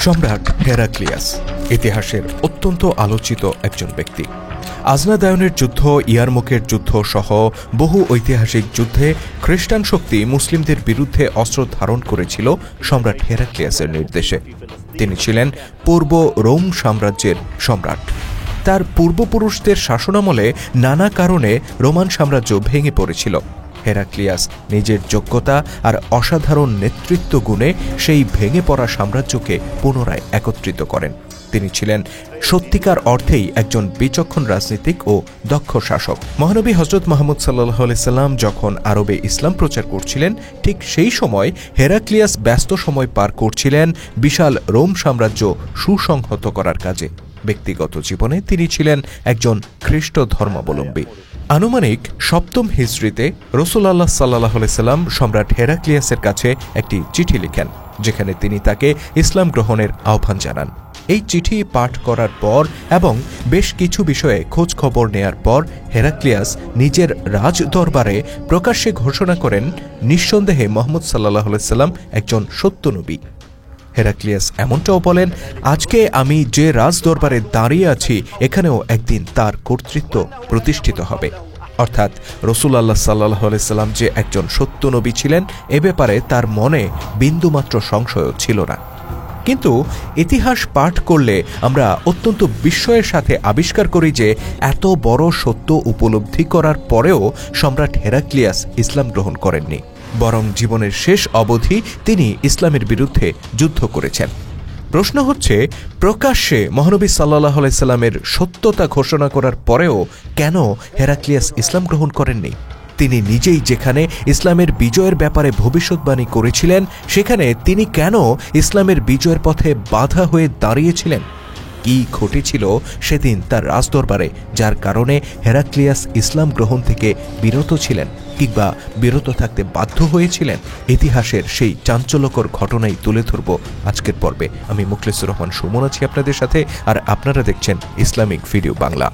সম্রাট হেরাক্লিয়াস ইতিহাসের অত্যন্ত আলোচিত একজন ব্যক্তি। আজনাদায়নের যুদ্ধ, ইয়ারমুকের যুদ্ধ সহ বহু ঐতিহাসিক যুদ্ধে খ্রিস্টান শক্তি মুসলিমদের বিরুদ্ধে অস্ত্র ধারণ করেছিল সম্রাট হেরাক্লিয়াসের নির্দেশে। তিনি ছিলেন পূর্ব রোম সাম্রাজ্যের সম্রাট। তার পূর্বপুরুষদের শাসনামলে নানা কারণে রোমান সাম্রাজ্য ভেঙে পড়েছিল। হেরাক্লিয়াস নিজের যোগ্যতা আর অসাধারণ নেতৃত্ব গুণে সেই ভেঙে পড়া সাম্রাজ্যকে পুনরায় একত্রিত করেন। তিনি ছিলেন সত্যিকার অর্থেই একজন বিচক্ষণ রাজনীতিক ও দক্ষ শাসক। মহানবী হযরত মুহাম্মদ সাল্লাল্লাহু আলাইহি সাল্লাম যখন আরবে ইসলাম প্রচার করছিলেন, ঠিক সেই সময় হেরাক্লিয়াস ব্যস্ত সময় পার করছিলেন বিশাল রোম সাম্রাজ্য সুসংহত করার কাজে। ব্যক্তিগত জীবনে তিনি ছিলেন একজন খ্রিস্ট ধর্মাবলম্বী। আনুমানিক ৭ম হিজরিতে রাসূলুল্লাহ সাল্লাল্লাহু আলাইহি সাল্লাম সম্রাট হেরাক্লিয়াসের কাছে একটি চিঠি লিখেন, যেখানে তিনি তাকে ইসলাম গ্রহণের আহ্বান জানান। এই চিঠি পাঠ করার পর এবং বেশ কিছু বিষয়ে খোঁজ খবর নেয়ার পর হেরাক্লিয়াস নিজের রাজ দরবারে প্রকাশ্যে ঘোষণা করেন, নিঃসন্দেহে মুহাম্মদ সাল্লাল্লাহু আলাইহি সাল্লাম একজন সত্য নবী। হেরাক্লিয়াস এমনটাও বলেন, আজকে আমি যে রাজ দরবারে দাঁড়িয়ে আছি, এখানেও একদিন তার কর্তৃত্ব প্রতিষ্ঠিত হবে। অর্থাৎ রাসূলুল্লাহ সাল্লাল্লাহু আলাইহি সাল্লাম যে একজন সত্য নবী ছিলেন, এ ব্যাপারে তার মনে বিন্দুমাত্র সংশয় ছিল না। কিন্তু ইতিহাস পাঠ করলে আমরা অত্যন্ত বিস্ময়ের সাথে আবিষ্কার করি যে এত বড় সত্য উপলব্ধি করার পরেও সম্রাট হেরাক্লিয়াস ইসলাম গ্রহণ করেননি, বরং জীবনের শেষ অবধি তিনি ইসলামের বিরুদ্ধে যুদ্ধ করেছেন। প্রশ্ন হচ্ছে, প্রকাশ্যে মহানবী সাল্লাল্লাহু আলাইহি সাল্লামের সত্যতা ঘোষণা করার পরেও কেন হেরাক্লিয়াস ইসলাম গ্রহণ করেননি? তিনি নিজেই যেখানে ইসলামের বিজয়ের ব্যাপারে ভবিষ্যৎবাণী করেছিলেন, সেখানে তিনি কেন ইসলামের বিজয়ের পথে বাধা হয়ে দাঁড়িয়েছিলেন? কি ঘটেছিল সেদিন তার রাজদরবারে, যার কারণে হেরাক্লিয়াস ইসলাম গ্রহণ থেকে বিরত ছিলেন কিংবা বিরত থাকতে বাধ্য হয়েছিলেন? ইতিহাসের সেই চাঞ্চল্যকর ঘটনাই তুলে ধরব আজকের পর্বে। আমি মুখলেসুর রহমান সুমন আছি আপনাদের সাথে, আর আপনারা দেখছেন ইসলামিক ভিডিও বাংলা।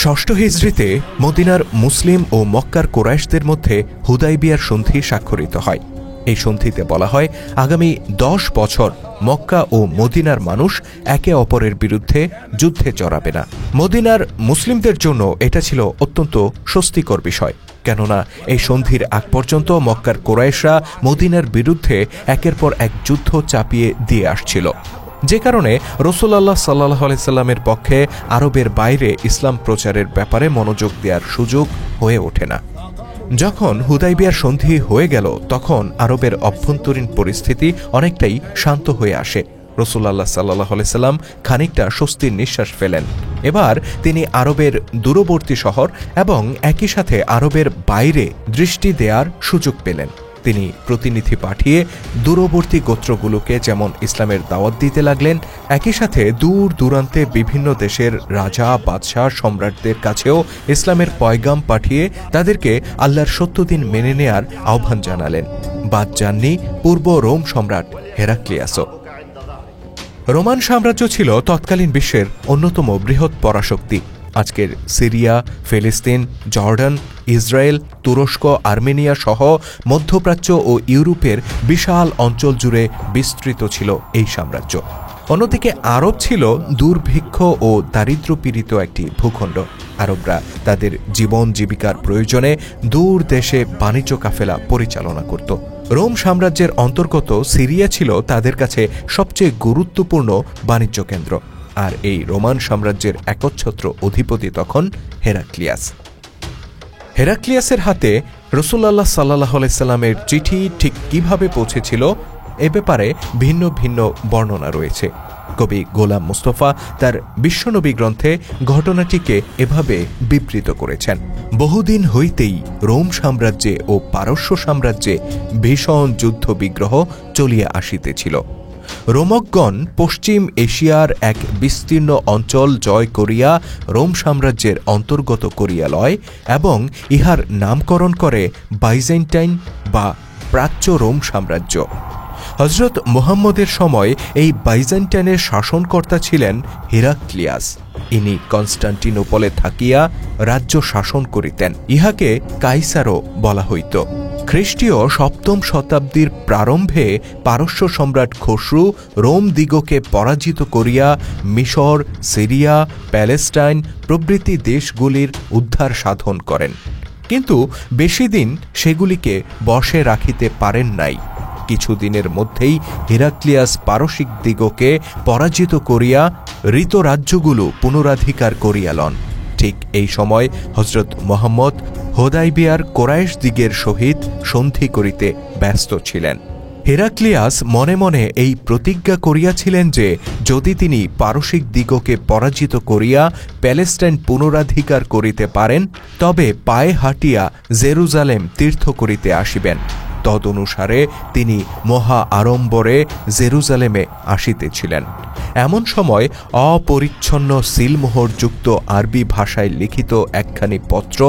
ষষ্ঠ হিজরিতে মদিনার মুসলিম ও মক্কার কুরাইশদের মধ্যে হুদাইবিয়ার সন্ধি স্বাক্ষরিত হয়। এই সন্ধিতে বলা হয়, আগামী 10 বছর মক্কা ও মদিনার মানুষ একে অপরের বিরুদ্ধে যুদ্ধে জড়াবে না। মদিনার মুসলিমদের জন্য এটা ছিল অত্যন্ত স্বস্তিকর বিষয়, কেননা এই সন্ধির আগ পর্যন্ত মক্কার কুরাইশরা মদিনার বিরুদ্ধে একের পর এক যুদ্ধ চাপিয়ে দিয়ে আসছিল, যে কারণে রাসূলুল্লাহ সাল্লাল্লাহু আলাইহি সাল্লামের পক্ষে আরবের বাইরে ইসলাম প্রচারের ব্যাপারে মনোযোগ দেওয়ার সুযোগ হয়ে ওঠে না। যখন হুদাইবিয়ার সন্ধি হয়ে গেল, তখন আরবের অভ্যন্তরীণ পরিস্থিতি অনেকটাই শান্ত হয়ে আসে। রাসূলুল্লাহ সাল্লাল্লাহু আলাইহি সাল্লাম খানিকটা স্বস্তির নিঃশ্বাস ফেলেন। এবার তিনি আরবের দূরবর্তী শহর এবং একই সাথে আরবের বাইরে দৃষ্টি দেওয়ার সুযোগ পেলেন। তিনি প্রতিনিধি পাঠিয়ে দূরবর্তী গোত্রগুলোকে যেমন ইসলামের দাওয়াত দিতে লাগলেন, একই সাথে দূর দূরান্তে বিভিন্ন দেশের রাজা, বাদশাহ, সম্রাটদের কাছেও ইসলামের পয়গাম পাঠিয়ে তাদেরকে আল্লাহর সত্য দিন মেনে নেয়ার আহ্বান জানালেন। বাদ যাননি পূর্ব রোম সম্রাট হেরাক্লিয়াসও। রোমান সাম্রাজ্য ছিল তৎকালীন বিশ্বের অন্যতম বৃহৎ পরাশক্তি। আজকের সিরিয়া, ফিলিস্তিন, জর্ডান, ইসরায়েল, তুরস্ক, আর্মেনিয়া সহ মধ্যপ্রাচ্য ও ইউরোপের বিশাল অঞ্চল জুড়ে বিস্তৃত ছিল এই সাম্রাজ্য। অন্যদিকে আরব ছিল দুর্ভিক্ষ ও দারিদ্র্যপীড়িত একটি ভূখণ্ড। আরবরা তাদের জীবন জীবিকার প্রয়োজনে দূর দেশে বাণিজ্য কাফেলা পরিচালনা করত। রোম সাম্রাজ্যের অন্তর্গত সিরিয়া ছিল তাদের কাছে সবচেয়ে গুরুত্বপূর্ণ বাণিজ্য কেন্দ্র, আর এই রোমান সাম্রাজ্যের একচ্ছত্র অধিপতি তখন হেরাক্লিয়াস। হেরাক্লিয়াসের হাতে রাসূলুল্লাহ সাল্লাল্লাহু আলাইহি সাল্লামের চিঠি ঠিক কিভাবে পৌঁছেছিল, এ ব্যাপারে ভিন্ন ভিন্ন বর্ণনা রয়েছে। কবি গোলাম মুস্তফা তার বিশ্বনবী গ্রন্থে ঘটনাটিকে এভাবে বিবৃত করেছেন, বহুদিন হইতেই রোম সাম্রাজ্যে ও পারস্য সাম্রাজ্যে ভীষণ যুদ্ধ বিগ্রহ চলিয়া আসিতেছিল। রোমকগণ পশ্চিম এশিয়ার এক বিস্তীর্ণ অঞ্চল জয় করিয়া রোম সাম্রাজ্যের অন্তর্গত করিয়া লয় এবং ইহার নামকরণ করে বাইজেন্টাইন বা প্রাচ্য রোম সাম্রাজ্য। হযরত মুহাম্মদের সময় এই বাইজেন্টাইনের শাসনকর্তা ছিলেন হেরাক্লিয়াস। ইনি কনস্টান্টিনোপলে থাকিয়া রাজ্য শাসন করিতেন। ইহাকে কাইসারও বলা হইত। খ্রিস্টীয় সপ্তম শতাব্দীর প্রারম্ভে পারস্য সম্রাট খসরু রোম দিগকে পরাজিত করিয়া মিশর, সিরিয়া, প্যালেস্টাইন প্রভৃতি দেশগুলির উদ্ধার সাধন করেন, কিন্তু বেশি দিন সেগুলিকে বশে রাখিতে পারেন নাই। কিছুদিনের মধ্যেই হেরাক্লিয়াস পারসিক দিগকে পরাজিত করিয়া ঋত রাজ্যগুলো পুনরাধিকার করিয়া লন। ঠিক এই সময় হযরত মুহাম্মদ হুদায়বিয়ার কোরাইশ দিগের সহিত সন্ধি করিতে ব্যস্ত ছিলেন। হেরাক্লিয়াস মনে মনে এই প্রতিজ্ঞা করিয়াছিলেন যে যদি তিনি পারসিক দিগকে পরাজিত করিয়া প্যালেস্টাইন পুনরাধিকার করিতে পারেন, তবে পায়ে হাঁটিয়া জেরুজালেম তীর্থ করিতে আসিবেন। তদনুসারে তিনি মহা আড়ম্বরে জেরুজালেমে আসিতেছিলেন। এমন সময় অপরিচ্ছন্ন সিলমোহরযুক্ত আরবি ভাষায় লিখিত একখানি পত্র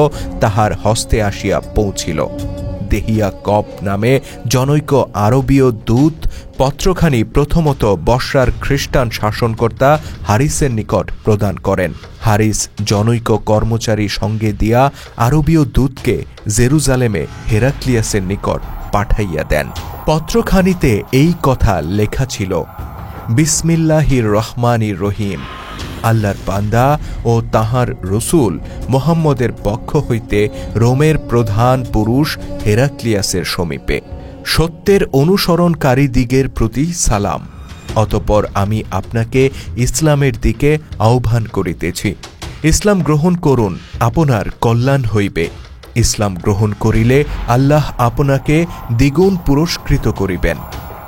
তাহার হস্তে আসিয়া পৌঁছিল। দেহিয়া কপ নামে জনৈক আরবীয় দূত পত্রখানি প্রথমত বসরার খ্রিস্টান শাসনকর্তা হারিসের নিকট প্রদান করেন। হারিস জনৈক কর্মচারী সঙ্গে দিয়া আরবীয় দূতকে জেরুজালেমে হেরাক্লিয়াসের নিকট পাঠাইয়া দেন। পত্রখানিতে এই কথা লেখা ছিল, বিসমিল্লাহির রহমানির রহিম। আল্লাহর বান্দা ও তাহার রসুল মুহাম্মদের পক্ষ হইতে রোমের প্রধান পুরুষ হেরাক্লিয়াসের সমীপে সত্যের অনুসরণকারী দিগের প্রতি সালাম। অতঃপর আমি আপনাকে ইসলামের দিকে আহ্বান করিতেছি। ইসলাম গ্রহণ করুন, আপনার কল্যাণ হইবে। ইসলাম গ্রহণ করিলে আল্লাহ আপনাকে দ্বিগুণ পুরস্কৃত করিবেন,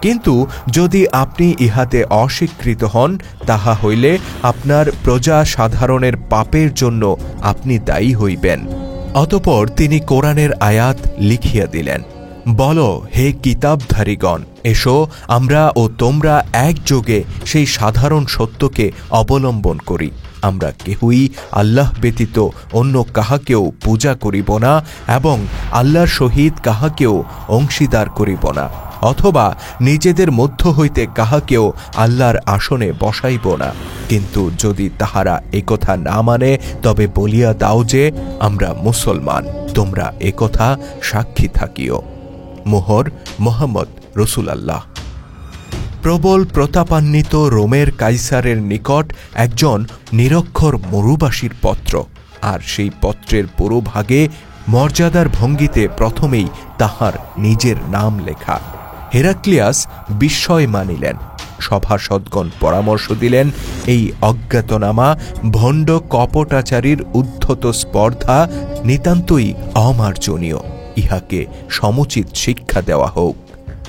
কিন্তু যদি আপনি ইহাতে অস্বীকৃত হন, তাহা হইলে আপনার প্রজা সাধারণের পাপের জন্য আপনি দায়ী হইবেন। অতঃপর তিনি কোরআনের আয়াত লিখিয়া দিলেন, বল, হে কিতাবধারীগণ, এসো আমরা ও তোমরা একযোগে সেই সাধারণ সত্যকে অবলম্বন করি। আমরা কেহই আল্লাহ ব্যতীত অন্য কাহাকেও পূজা করিব না এবং আল্লাহর সহিত কাহাকেও অংশীদার করিব না, অথবা নিজেদের মধ্য হইতে কাহাকেও আল্লাহর আসনে বসাইব না। কিন্তু যদি তাহারা একথা না মানে, তবে বলিয়া দাও যে আমরা মুসলমান, তোমরা একথা সাক্ষী থাকিও। মোহর মুহাম্মদ রাসূলুল্লাহ। প্রবল প্রতাপান্বিত রোমের কাইসারের নিকট একজন নিরক্ষর মরুবাসীর পত্র, আর সেই পত্রের পুরোভাগে মর্যাদার ভঙ্গিতে প্রথমেই তাহার নিজের নাম লেখা। হেরাক্লিয়াস বিস্ময় মানিলেন। সভাসদগণ পরামর্শ দিলেন, এই অজ্ঞাতনামা ভণ্ড কপটাচারীর উদ্ধত স্পর্ধা নিতান্তই অমার্জনীয়, ইহাকে সমুচিত শিক্ষা দেওয়া হোক।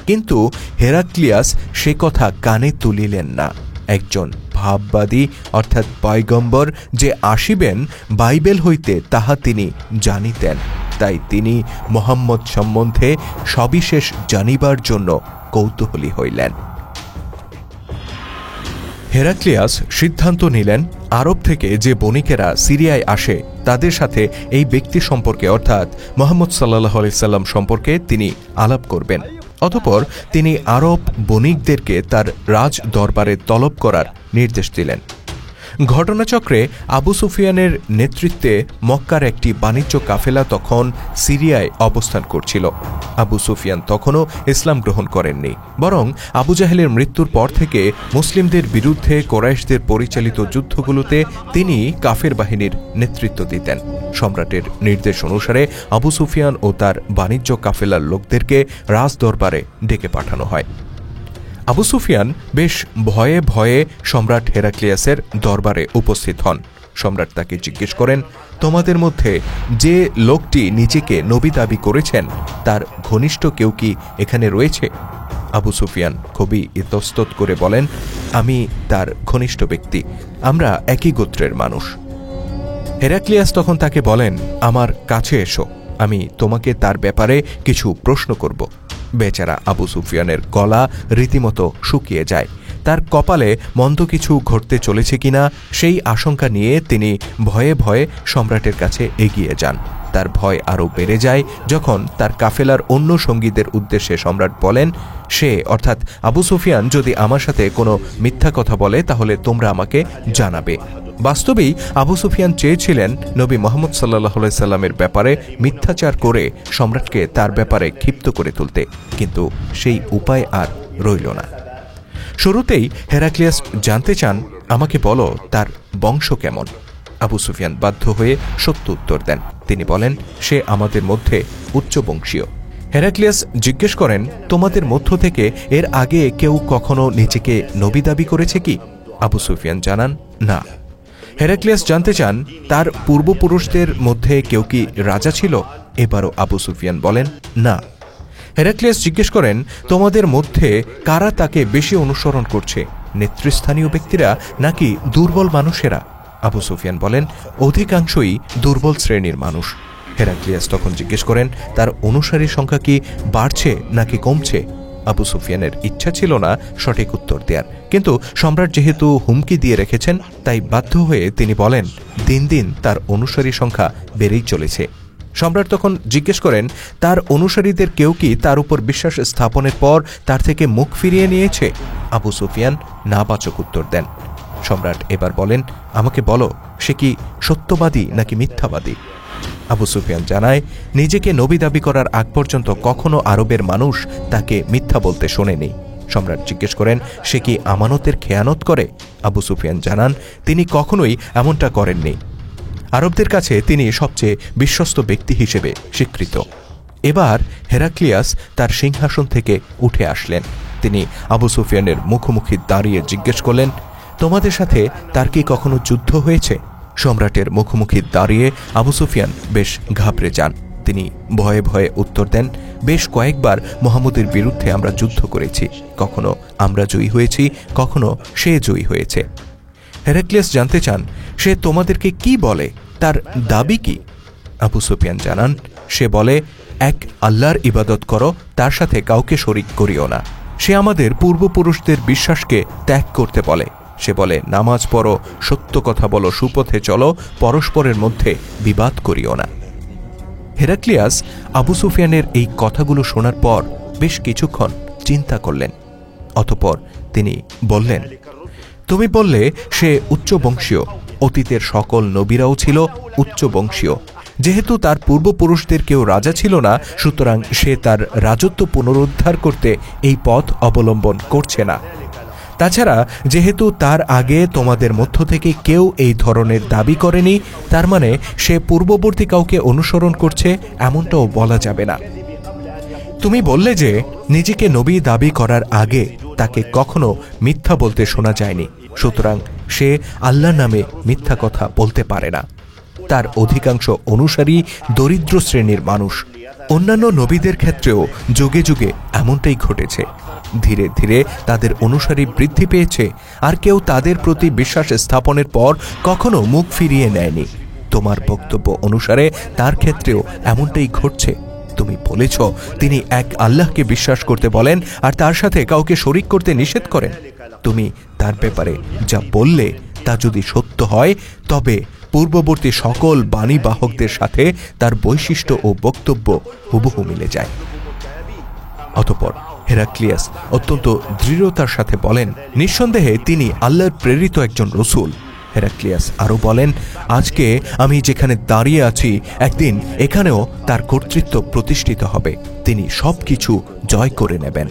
কিন্তু হেরাক্লিয়াস সে কথা কানে তুলিলেন না। একজন ভাববাদী অর্থাৎ পয়গম্বর যে আসিবেন বাইবেল হইতে, তাহা তিনি জানিতেন। তাই তিনি মুহাম্মদ সম্বন্ধে সবিশেষ জানিবার জন্য কৌতূহলী হইলেন। হেরাক্লিয়াস সিদ্ধান্ত নিলেন, আরব থেকে যে বণিকেরা সিরিয়ায় আসে তাদের সাথে এই ব্যক্তি সম্পর্কে অর্থাৎ মুহাম্মদ সাল্লাল্লাহু আলাইহি সাল্লাম সম্পর্কে তিনি আলাপ করবেন। অতঃপর তিনি আরব বণিকদেরকে তার রাজ দরবারে তলব করার নির্দেশ দিলেন। ঘটনাচক্রে আবু সুফিয়ানের নেতৃত্বে মক্কার একটি বাণিজ্য কাফেলা তখন সিরিয়ায় অবস্থান করছিল। আবু সুফিয়ান তখনও ইসলাম গ্রহণ করেননি, বরং আবু জাহেলের মৃত্যুর পর থেকে মুসলিমদের বিরুদ্ধে কোরাইশদের পরিচালিত যুদ্ধগুলোতে তিনি কাফের বাহিনীর নেতৃত্ব দিতেন। সম্রাটের নির্দেশ অনুসারে আবু সুফিয়ান ও তার বাণিজ্য কাফেলার লোকদেরকে রাজদরবারে ডেকে পাঠানো হয়। আবু সুফিয়ান বেশ ভয়ে ভয়ে সম্রাট হেরাক্লিয়াসের দরবারে উপস্থিত হন। সম্রাট তাকে জিজ্ঞেস করেন, তোমাদের মধ্যে যে লোকটি নিজেকে নবী দাবি করেছেন তার ঘনিষ্ঠ কেউ কি এখানে রয়েছে? আবু সুফিয়ান খুবই ইতস্তত করে বলেন, আমি তার ঘনিষ্ঠ ব্যক্তি, আমরা একই গোত্রের মানুষ। হেরাক্লিয়াস তখন তাকে বলেন, আমার কাছে এসো, আমি তোমাকে তার ব্যাপারে কিছু প্রশ্ন করব। বেচারা আবু সুফিয়ানের গলা রীতিমতো শুকিয়ে যায়। তার কপালে মন্দ কিছু ঘটতে চলেছে কিনা সেই আশঙ্কা নিয়ে তিনি ভয়ে ভয়ে সম্রাটের কাছে এগিয়ে যান। তার ভয় আরও বেড়ে যায় যখন তার কাফেলার অন্য সঙ্গীদের উদ্দেশ্যে সম্রাট বলেন, সে অর্থাৎ আবু সুফিয়ান যদি আমার সাথে কোনো মিথ্যা কথা বলে তাহলে তোমরা আমাকে জানাবে। বাস্তবেই আবু সুফিয়ান চেয়েছিলেন নবী মুহাম্মদ সাল্লাল্লাহু আলাইহি সাল্লামের ব্যাপারে মিথ্যাচার করে সম্রাটকে তার ব্যাপারে ক্ষিপ্ত করে তুলতে, কিন্তু সেই উপায় আর রইল না। শুরুতেই হেরাক্লিয়াস জানতে চান, আমাকে বলো তার বংশ কেমন। আবু সুফিয়ান বাধ্য হয়ে সত্য উত্তর দেন। তিনি বলেন, সে আমাদের মধ্যে উচ্চবংশীয়। হেরাক্লিয়াস জিজ্ঞেস করেন, তোমাদের মধ্য থেকে এর আগে কেউ কখনো নিজেকে নবী দাবি করেছে কি? আবু সুফিয়ান জানান, না। হেরাক্লিয়াস জানতে চান, তার পূর্বপুরুষদের মধ্যে কেউ কি রাজা ছিল? এবারও আবু সুফিয়ান বলেন, না। হেরাক্লিয়াস জিজ্ঞেস করেন, তোমাদের মধ্যে কারা তাকে বেশি অনুসরণ করছে, নেতৃস্থানীয় ব্যক্তিরা নাকি দুর্বল মানুষেরা? আবু সুফিয়ান বলেন, অধিকাংশই দুর্বল শ্রেণীর মানুষ। হেরাক্লিয়াস তখন জিজ্ঞেস করেন, তার অনুসারীর সংখ্যা কি বাড়ছে নাকি কমছে? আবু সুফিয়ানের ইচ্ছা ছিল না সঠিক উত্তর দেয়ার, কিন্তু সম্রাট যেহেতু হুমকি দিয়ে রেখেছেন তাই বাধ্য হয়ে তিনি বলেন, দিন দিন তার অনুসারীর সংখ্যা বেড়েই চলেছে। সম্রাট তখন জিজ্ঞেস করেন, তার অনুসারীদের কেউ কি তার উপর বিশ্বাস স্থাপনের পর তার থেকে মুখ ফিরিয়ে নিয়েছে? আবু সুফিয়ান নাবাচক উত্তর দেন। সম্রাট এবার বলেন, আমাকে বলো, সে কি সত্যবাদী নাকি মিথ্যাবাদী? আবু সুফিয়ান জানায়, নিজেকে নবী দাবি করার আগ পর্যন্ত কখনো আরবের মানুষ তাকে মিথ্যা বলতে শোনেনি। সম্রাট জিজ্ঞেস করেন, সে কি আমানতের খেয়ানত করে? আবু সুফিয়ান জানান, তিনি কখনোই এমনটা করেননি। আরবদের কাছে তিনি সবচেয়ে বিশ্বস্ত ব্যক্তি হিসেবে স্বীকৃত। এবার হেরাক্লিয়াস তার সিংহাসন থেকে উঠে আসলেন। তিনি আবু সুফিয়ানের মুখোমুখি দাঁড়িয়ে জিজ্ঞেস করলেন, তোমাদের সাথে তার কি কখনো যুদ্ধ হয়েছে? সম্রাটের মুখোমুখি দাঁড়িয়ে আবু সুফিয়ান বেশ ঘাবড়ে যান। তিনি ভয়ে ভয়ে উত্তর দেন, বেশ কয়েকবার মুহাম্মদের বিরুদ্ধে আমরা যুদ্ধ করেছি, কখনো আমরা জয়ী হয়েছি, কখনো সে জয়ী হয়েছে। হেরাক্লিয়াস জানতে চান, সে তোমাদেরকে কি বলে, তার দাবি কি? আবু সুফিয়ান জানান, সে বলে, এক আল্লাহর ইবাদত করো, তার সাথে কাউকে শরিক করিও না। সে আমাদের পূর্বপুরুষদের বিশ্বাসকে ত্যাগ করতে বলে। সে বলে, নামাজ পড়ো, সত্য কথা বলো, সুপথে চলো, পরস্পরের মধ্যে বিবাদ করিও না। হেরাক্লিয়াস আবু সুফিয়ানের এই কথাগুলো শোনার পর বেশ কিছুক্ষণ চিন্তা করলেন। অতঃপর তিনি বললেন, তুমি বললে সে উচ্চবংশীয়, অতীতের সকল নবীরাও ছিল উচ্চবংশীয়। যেহেতু তার পূর্বপুরুষদের কেউ রাজা ছিল না, সুতরাং সে তার রাজত্ব পুনরুদ্ধার করতে এই পথ অবলম্বন করছে না। তাছাড়া যেহেতু তার আগে তোমাদের মধ্য থেকে কেউ এই ধরনের দাবি করেনি, তার মানে সে পূর্ববর্তী কাউকে অনুসরণ করছে এমনটাও বলা যাবে না। তুমি বললে যে নিজেকে নবী দাবি করার আগে তাকে কখনো মিথ্যা বলতে শোনা যায়নি, সুতরাং সে আল্লাহ নামে মিথ্যা কথা বলতে পারে না। তার অধিকাংশ অনুসারী দরিদ্র শ্রেণীর মানুষ। অন্যান্য নবীদের ক্ষেত্রেও যুগে যুগে এমনটাই ঘটেছে। ধীরে ধীরে তাদের অনুসারী বৃদ্ধি পেয়েছে, আর কেউ তাদের প্রতি বিশ্বাস স্থাপনের পর কখনো মুখ ফিরিয়ে নেয়নি। তোমার বক্তব্য অনুসারে তার ক্ষেত্রেও এমনটাই ঘটছে। তুমি বলেছ তিনি এক আল্লাহকে বিশ্বাস করতে বলেন আর তার সাথে কাউকে শরিক করতে নিষেধ করেন। তুমি তার ব্যাপারে যা বললে তা যদি সত্য হয়, তবে পূর্ববর্তী সকল বাণীবাহকদের সাথে তার বৈশিষ্ট্য ও বক্তব্য হুবহু মিলে যায়। অতঃপর হেরাক্লিয়াস অত্যন্ত দৃঢ়তার সাথে বলেন, নিঃসন্দেহে তিনি আল্লাহর প্রেরিত একজন রসূল। হেরাক্লিয়াস আরও বলেন, আজকে আমি যেখানে দাঁড়িয়ে আছি, একদিন এখানেও তার কর্তৃত্ব প্রতিষ্ঠিত হবে। তিনি সবকিছু জয় করে নেবেন।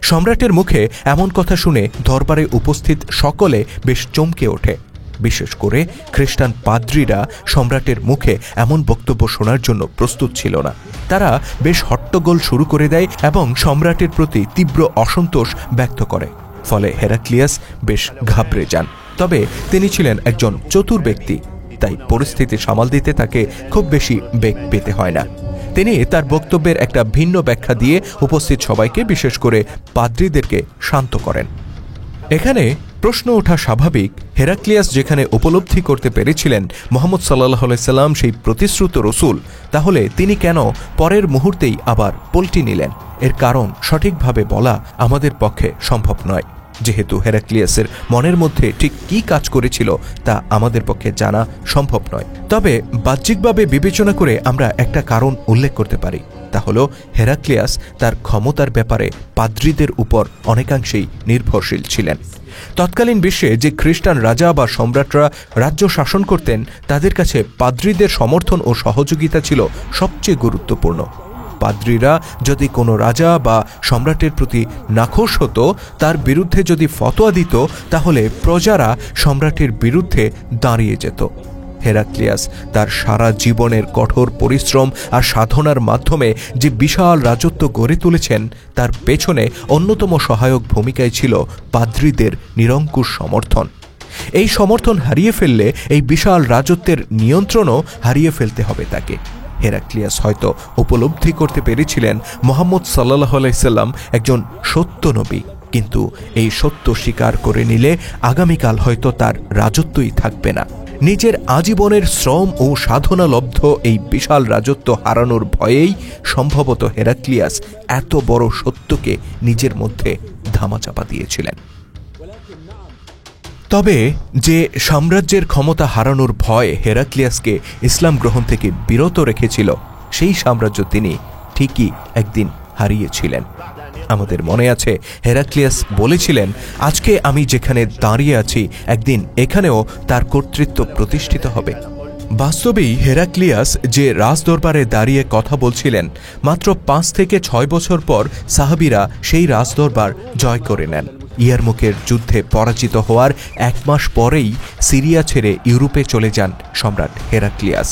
সম্রাটের মুখে এমন কথা শুনে দরবারে উপস্থিত সকলে বেশ চমকে ওঠে। বিশেষ করে খ্রিস্টান পাদ্রীরা সম্রাটের মুখে এমন বক্তব্য শোনার জন্য প্রস্তুত ছিল না। তারা বেশ হট্টগোল শুরু করে দেয় এবং সম্রাটের প্রতি তীব্র অসন্তোষ ব্যক্ত করে। ফলে হেরাক্লিয়াস বেশ ঘাবড়ে যান। তবে তিনি ছিলেন একজন চতুর ব্যক্তি, তাই পরিস্থিতি সামাল দিতে তাকে খুব বেশি বেগ পেতে হয় না। তিনি তার বক্তব্যের একটা ভিন্ন ব্যাখ্যা দিয়ে উপস্থিত সবাইকে, বিশেষ করে পাদ্রীদেরকে শান্ত করেন। এখানে প্রশ্ন ওঠা স্বাভাবিক, হেরাক্লিয়াস যেখানে উপলব্ধি করতে পেরেছিলেন মুহাম্মদ সাল্লাল্লাহু আলাইহি সাল্লাম সেই প্রতিশ্রুত রসূল, তাহলে তিনি কেন পরের মুহূর্তেই আবার পল্টি নিলেন? এর কারণ সঠিকভাবে বলা আমাদের পক্ষে সম্ভব নয়। যেহেতু হেরাক্লিয়াসের মনের মধ্যে ঠিক কী কাজ করেছিল তা আমাদের পক্ষে জানা সম্ভব নয়। তবে বাহ্যিকভাবে বিবেচনা করে আমরা একটা কারণ উল্লেখ করতে পারি, তা হল হেরাক্লিয়াস তার ক্ষমতার ব্যাপারে পাদ্রীদের উপর অনেকাংশেই নির্ভরশীল ছিলেন। তৎকালীন বিশ্বে যে খ্রিস্টান রাজা বা সম্রাটরা রাজ্য শাসন করতেন তাদের কাছে পাদ্রীদের সমর্থন ও সহযোগিতা ছিল সবচেয়ে গুরুত্বপূর্ণ। পাদ্রীরা যদি কোনো রাজা বা সম্রাটের প্রতি নাখোশ হতো, তার বিরুদ্ধে যদি ফতোয়া দিত, তাহলে প্রজারা সম্রাটের বিরুদ্ধে দাঁড়িয়ে যেত। হেরাক্লিয়াস তার সারা জীবনের কঠোর পরিশ্রম আর সাধনার মাধ্যমে যে বিশাল রাজত্ব গড়ে তুলেছেন, তার পেছনে অন্যতম সহায়ক ভূমিকায় ছিল পাদ্রীদের নিরঙ্কুশ সমর্থন। এই সমর্থন হারিয়ে ফেললে এই বিশাল রাজত্বের নিয়ন্ত্রণও হারিয়ে ফেলতে হবে তাকে। হেরাক্লিয়াস হয়তো উপলব্ধি করতে পেরেছিলেন মুহাম্মদ সাল্লাল্লাহু আলাইহি সাল্লাম একজন সত্য নবী, কিন্তু এই সত্য স্বীকার করে নিলে আগামীকাল হয়তো তার রাজত্বই থাকবে না। নিজের আজীবনের শ্রম ও সাধনালব্ধ এই বিশাল রাজত্ব হারানোর ভয়েই সম্ভবত হেরাক্লিয়াস এত বড় সত্যকে নিজের মধ্যে ধামাচাপা দিয়েছিলেন। তবে যে সাম্রাজ্যের ক্ষমতা হারানোর ভয় হেরাক্লিয়াসকে ইসলাম গ্রহণ থেকে বিরত রেখেছিল, সেই সাম্রাজ্য তিনি ঠিকই একদিন হারিয়েছিলেন। আমাদের মনে আছে হেরাক্লিয়াস বলেছিলেন, আজকে আমি যেখানে দাঁড়িয়ে আছি একদিন এখানেও তার কর্তৃত্ব প্রতিষ্ঠিত হবে। বাস্তবেই হেরাক্লিয়াস যে রাজদরবারে দাঁড়িয়ে কথা বলছিলেন, মাত্র 5 থেকে 6 বছর পর সাহাবীরা সেই রাজদরবার জয় করে নেন। ইয়ারমুকের যুদ্ধে পরাজিত হওয়ার 1 মাস পরেই সিরিয়া ছেড়ে ইউরোপে চলে যান সম্রাট হেরাক্লিয়াস।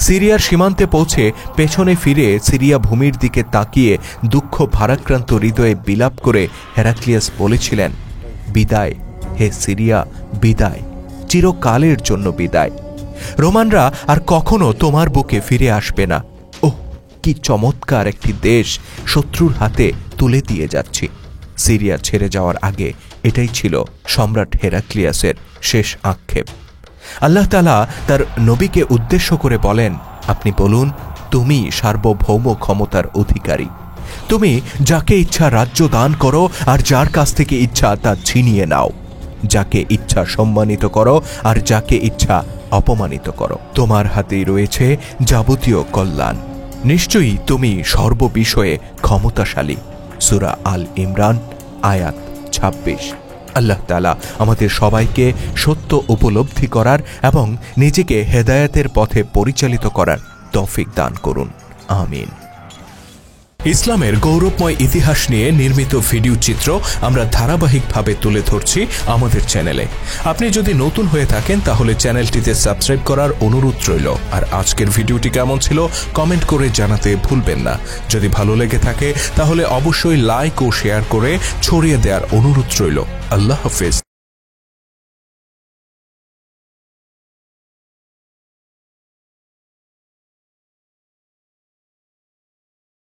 সিরিয়ার সীমান্তে পৌঁছে পেছনে ফিরে সিরিয়া ভূমির দিকে তাকিয়ে দুঃখ ভারাক্রান্ত হৃদয়ে বিলাপ করে হেরাক্লিয়াস বলেছিলেন, বিদায় হে সিরিয়া, বিদায়, চিরকালের জন্য বিদায়। রোমানরা আর কখনো তোমার বুকে ফিরে আসবে না। ওহ, কি চমৎকার একটি দেশ শত্রুর হাতে তুলে দিয়ে যাচ্ছি। সিরিয়া ছেড়ে যাওয়ার আগে এটাই ছিল সম্রাট হেরাক্লিয়াসের শেষ আক্ষেপ। আল্লাহ তাআলা তার নবীকে উদ্দেশ্য করে বলেন, আপনি বলুন, তুমি সার্বভৌম ক্ষমতার অধিকারী। তুমি যাকে ইচ্ছা রাজ্য দান করো আর যার কাছ থেকে ইচ্ছা তা ছিনিয়ে নাও। যাকে ইচ্ছা সম্মানিত করো আর যাকে ইচ্ছা অপমানিত করো। তোমার হাতেই রয়েছে যাবতীয় কল্যাণ। নিশ্চয়ই তুমি সর্ববিষয়ে ক্ষমতাশালী। সূরা আল ইমরান আয়াত 26। আল্লাহ তাআলা আমাদের সবাইকে সত্য উপলব্ধি করার এবং নিজেকে হেদায়েতের পথে পরিচালিত করার তৌফিক দান করুন। আমিন। ইসলামের গৌরবময় ইতিহাস নিয়ে নির্মিত ভিডিও চিত্র আমরা ধারাবাহিকভাবে তুলে ধরছি আমাদের চ্যানেলে। আপনি যদি নতুন হয়ে থাকেন তাহলে চ্যানেলটিতে সাবস্ক্রাইব করার অনুরোধ রইল। আর আজকের ভিডিওটি কেমন ছিল কমেন্ট করে জানাতে ভুলবেন না। যদি ভালো লেগে থাকে তাহলে অবশ্যই লাইক ও শেয়ার করে ছড়িয়ে দেওয়ার অনুরোধ রইল। আল্লাহ হাফেজ।